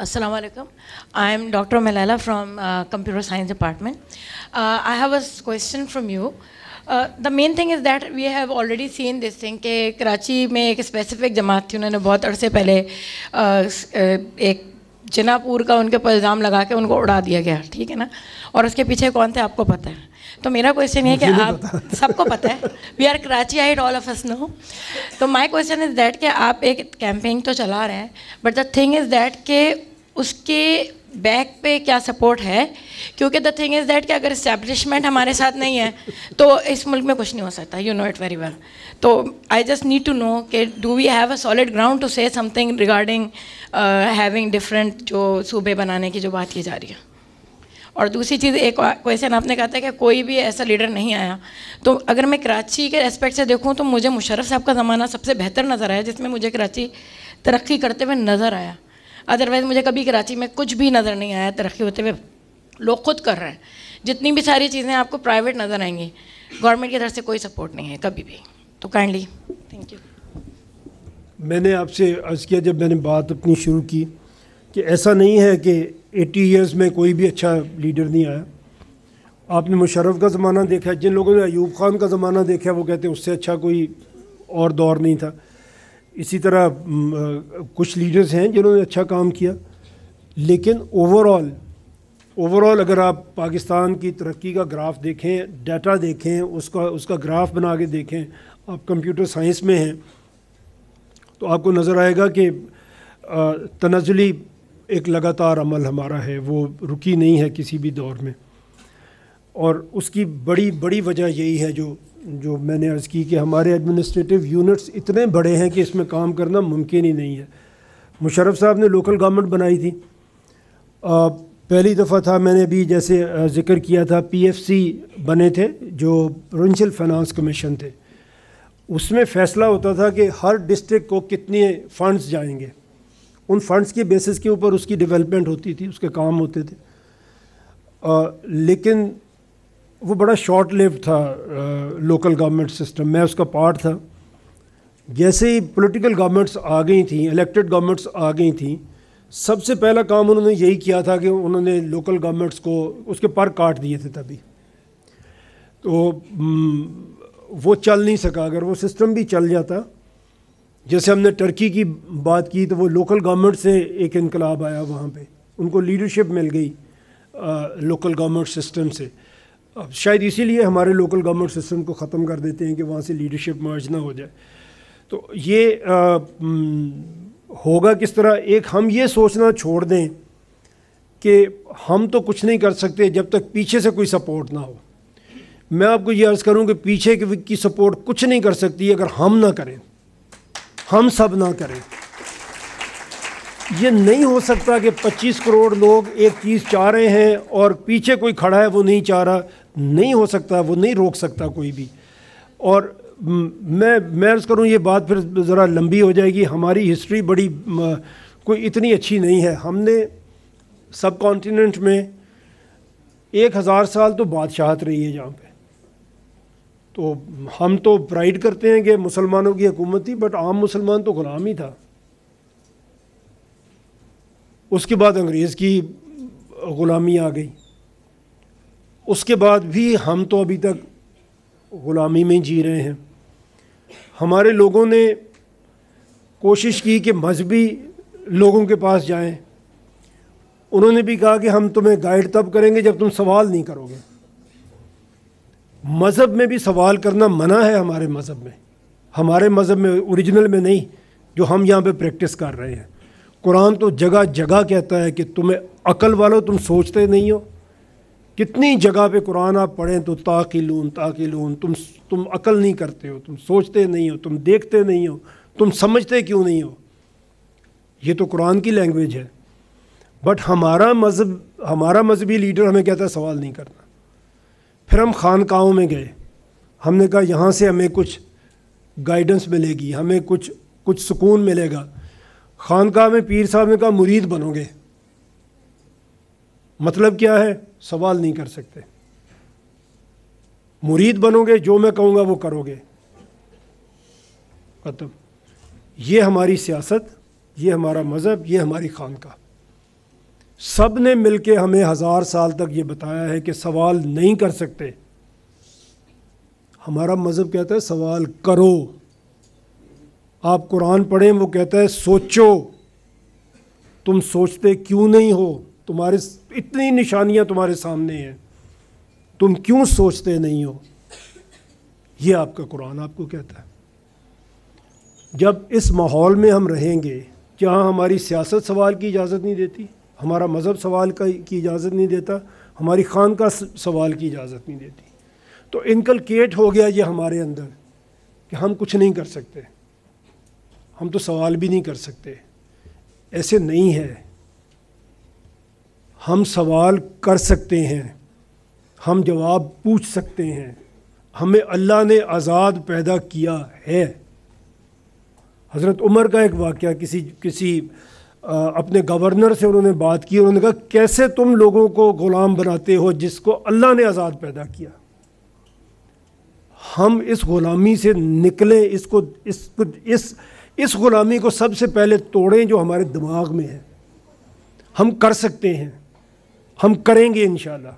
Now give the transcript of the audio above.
Assalamu alaikum. I am Dr. Malala from Computer Science Department. I have a question from you. The main thing is that we have already seen this thing کہ کراچی میں ایک specific جماعت تھی, انہوں نے بہت عرصے پہلے ایک جنا پور کا ان کے اوپر الزام لگا کے ان کو اڑا دیا گیا, ٹھیک ہے نا, اور اس کے پیچھے کون تھے آپ کو پتہ ہے. تو میرا کویشچن یہ ہے کہ آپ سب کو پتہ ہے, we are Karachiite, all of us know. تو مائی کویشچن از دیٹ کہ آپ ایک کیمپین تو چلا رہے ہیں, but the thing is that کہ اس کے بیک پہ کیا سپورٹ ہے, کیونکہ دا تھنگ از دیٹ کہ اگر اسٹیبلشمنٹ ہمارے ساتھ نہیں ہے تو اس ملک میں کچھ نہیں ہو سکتا, you know it very well. تو I just need to know کہ do we have a solid ground to say something regarding having different جو صوبے بنانے کی جو بات کی جا رہی ہے. اور دوسری چیز, ایک کویشچن آپ نے کہا تھا کہ کوئی بھی ایسا لیڈر نہیں آیا, تو اگر میں کراچی کے اسپیکٹ سے دیکھوں تو مجھے مشرف صاحب کا زمانہ سب سے بہتر نظر آیا, جس میں مجھے کراچی ترقی کرتے ہوئے نظر آیا. ادروائز مجھے کبھی کراچی میں کچھ بھی نظر نہیں آیا ترقی ہوتے ہوئے. لوگ خود کر رہے ہیں, جتنی بھی ساری چیزیں آپ کو پرائیویٹ نظر آئیں گی, گورنمنٹ کی طرف سے کوئی سپورٹ نہیں ہے کبھی بھی. تو کائنڈلی تھینک یو. میں نے آپ سے عرض کیا جب میں نے بات اپنی شروع کی کہ ایسا نہیں ہے کہ 80 ایئرز میں کوئی بھی اچھا لیڈر نہیں آیا. آپ نے مشرف کا زمانہ دیکھا, جن لوگوں نے ایوب خان کا زمانہ دیکھا وہ کہتے ہیں اس سے اچھا کوئی اور دور نہیں تھا. اسی طرح کچھ لیڈرز ہیں جنہوں نے اچھا کام کیا, لیکن اوور آل اگر آپ پاکستان کی ترقی کا گراف دیکھیں, ڈیٹا دیکھیں, اس کا گراف بنا کے دیکھیں, آپ کمپیوٹر سائنس میں ہیں تو آپ کو نظر آئے گا کہ تنزلی ایک لگاتار عمل ہمارا ہے, وہ رکی نہیں ہے کسی بھی دور میں. اور اس کی بڑی وجہ یہی ہے جو میں نے عرض کی کہ ہمارے ایڈمنسٹریٹو یونٹس اتنے بڑے ہیں کہ اس میں کام کرنا ممکن ہی نہیں ہے. مشرف صاحب نے لوکل گورنمنٹ بنائی تھی, پہلی دفعہ تھا, میں نے ابھی جیسے ذکر کیا تھا, PFC بنے تھے جو پروونشل فائنانس کمیشن تھے. اس میں فیصلہ ہوتا تھا کہ ہر ڈسٹرکٹ کو کتنے فنڈز جائیں گے, ان فنڈز کے بیسس کے اوپر اس کی ڈیولپمنٹ ہوتی تھی, اس کے کام ہوتے تھے. لیکن وہ بڑا شارٹ لیو تھا لوکل گورنمنٹ سسٹم, میں اس کا پارٹ تھا. جیسے ہی پولیٹیکل گورنمنٹس آ گئی تھیں, الیکٹڈ گورنمنٹس آ گئی تھیں, سب سے پہلا کام انہوں نے یہی کیا تھا کہ انہوں نے لوکل گورنمنٹس کو اس کے پر کاٹ دیے تھے تبھی. تو وہ چل نہیں سکا. اگر وہ سسٹم بھی چل جاتا, جیسے ہم نے ٹرکی کی بات کی, تو وہ لوکل گورنمنٹ سے ایک انقلاب آیا وہاں پہ, ان کو لیڈرشپ مل گئی لوکل گورنمنٹ سسٹم سے. شاید اسی لیے ہمارے لوکل گورنمنٹ سسٹم کو ختم کر دیتے ہیں کہ وہاں سے لیڈرشپ مرج نہ ہو جائے. تو یہ ہوگا کس طرح, ایک ہم یہ سوچنا چھوڑ دیں کہ ہم تو کچھ نہیں کر سکتے جب تک پیچھے سے کوئی سپورٹ نہ ہو. میں آپ کو یہ عرض کروں کہ پیچھے کی سپورٹ کچھ نہیں کر سکتی اگر ہم نہ کریں, ہم سب نہ کریں. یہ نہیں ہو سکتا کہ 25 کروڑ لوگ ایک چیز چاہ رہے ہیں اور پیچھے کوئی کھڑا ہے وہ نہیں چاہ رہا. نہیں ہو سکتا, وہ نہیں روک سکتا کوئی بھی. اور میں عرض کروں, یہ بات پھر ذرا لمبی ہو جائے گی. ہماری ہسٹری بڑی کوئی اتنی اچھی نہیں ہے. ہم نے سب کانٹیننٹ میں 1000 سال تو بادشاہت رہی ہے جہاں پہ. تو ہم تو پرائڈ کرتے ہیں کہ مسلمانوں کی حکومت تھی, بٹ عام مسلمان تو غلام ہی تھا. اس کے بعد انگریز کی غلامی آ گئی, اس کے بعد بھی ہم تو ابھی تک غلامی میں جی رہے ہیں. ہمارے لوگوں نے کوشش کی کہ مذہبی لوگوں کے پاس جائیں. انہوں نے بھی کہا کہ ہم تمہیں گائیڈ تب کریں گے جب تم سوال نہیں کرو گے. مذہب میں بھی سوال کرنا منع ہے ہمارے مذہب میں, ہمارے مذہب میں اوریجنل میں نہیں جو ہم یہاں پہ پریکٹس کر رہے ہیں. قرآن تو جگہ جگہ کہتا ہے کہ تمہیں عقل والو تم سوچتے نہیں ہو. کتنی جگہ پہ قرآن آپ پڑھیں تو تاقلون, تم عقل نہیں کرتے ہو, تم سوچتے نہیں ہو, تم دیکھتے نہیں ہو, تم سمجھتے کیوں نہیں ہو. یہ تو قرآن کی لینگویج ہے. بٹ ہمارا مذہبی لیڈر ہمیں کہتا ہے سوال نہیں کرنا. پھر ہم خانقاہوں میں گئے, ہم نے کہا یہاں سے ہمیں کچھ گائیڈنس ملے گی, ہمیں کچھ سکون ملے گا. خانقاہ میں پیر صاحب نے کہا مرید بنو گے. مطلب کیا ہے؟ سوال نہیں کر سکتے. مرید بنو گے, جو میں کہوں گا وہ کرو گے, ختم. یہ ہماری سیاست, یہ ہمارا مذہب, یہ ہماری خانقاہ. سب نے مل کے ہمیں 1000 سال تک یہ بتایا ہے کہ سوال نہیں کر سکتے. ہمارا مذہب کہتا ہے سوال کرو. آپ قرآن پڑھیں وہ کہتا ہے سوچو. تم سوچتے کیوں نہیں ہو؟ تمہارے اتنی نشانیاں تمہارے سامنے ہیں, تم کیوں سوچتے نہیں ہو؟ یہ آپ کا قرآن آپ کو کہتا ہے. جب اس ماحول میں ہم رہیں گے جہاں ہماری سیاست سوال کی اجازت نہیں دیتی, ہمارا مذہب سوال کی اجازت نہیں دیتا, ہماری خانقاہ سوال کی اجازت نہیں دیتی, تو انکلکیٹ ہو گیا یہ ہمارے اندر کہ ہم کچھ نہیں کر سکتے, ہم تو سوال بھی نہیں کر سکتے. ایسے نہیں ہے. ہم سوال کر سکتے ہیں, ہم جواب پوچھ سکتے ہیں. ہمیں اللہ نے آزاد پیدا کیا ہے. حضرت عمر کا ایک واقعہ, کسی اپنے گورنر سے انہوں نے بات کی, انہوں نے کہا کیسے تم لوگوں کو غلام بناتے ہو جس کو اللہ نے آزاد پیدا کیا. ہم اس غلامی سے نکلیں, اس غلامی کو سب سے پہلے توڑیں جو ہمارے دماغ میں ہے. ہم کر سکتے ہیں, ہم کریں گے انشاءاللہ.